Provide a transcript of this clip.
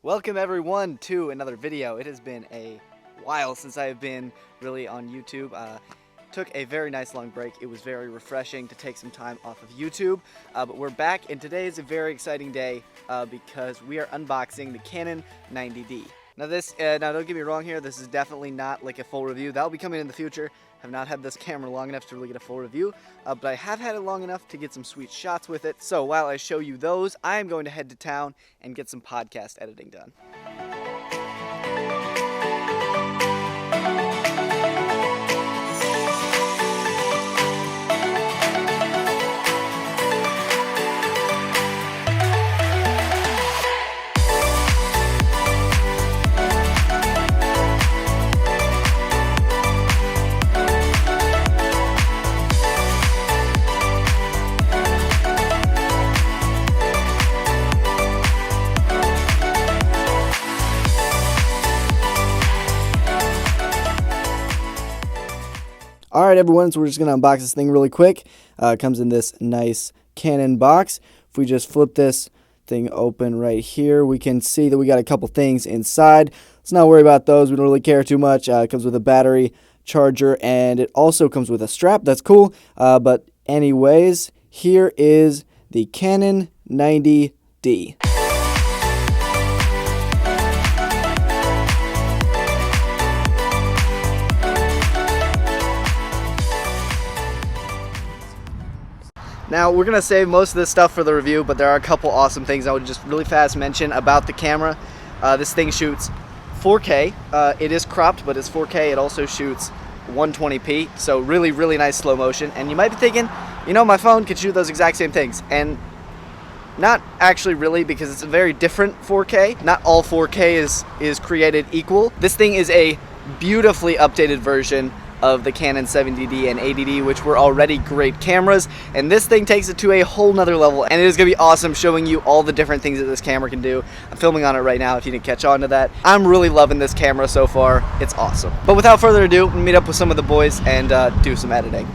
Welcome everyone to another video. It has been a while since I have been really on YouTube. Took a very nice long break. It was very refreshing to take some time off of YouTube, but we're back, and today is a very exciting day because we are unboxing the Canon 90D. Now don't get me wrong here, this is definitely not like a full review. That'll be coming in the future. Have not had this camera long enough to really get a full review, but I have had it long enough to get some sweet shots with it. So while I show you those, I am going to head to town and get some podcast editing done. Alright everyone, so we're just going to unbox this thing really quick. It comes in this nice Canon box. If we just flip this thing open right here, we can see that we got a couple things inside. Let's not worry about those, we don't really care too much. It comes with a battery, charger, and it also comes with a strap. That's cool. But anyways, here is the Canon 90D. Now, we're going to save most of this stuff for the review, but there are a couple awesome things I would just really fast mention about the camera. This thing shoots 4K. It is cropped, but it's 4K. It also shoots 120p, so really, really nice slow motion. And you might be thinking, you know, my phone could shoot those exact same things. And not actually really, because it's a very different 4K. Not all 4K is created equal. This thing is a beautifully updated version of the Canon 70D and 80D, which were already great cameras, and this thing takes it to a whole nother level, and it is going to be awesome showing you all the different things that this camera can do. I'm filming on it right now if you didn't catch on to that. I'm really loving this camera so far. It's awesome. But without further ado, we'll meet up with some of the boys and do some editing.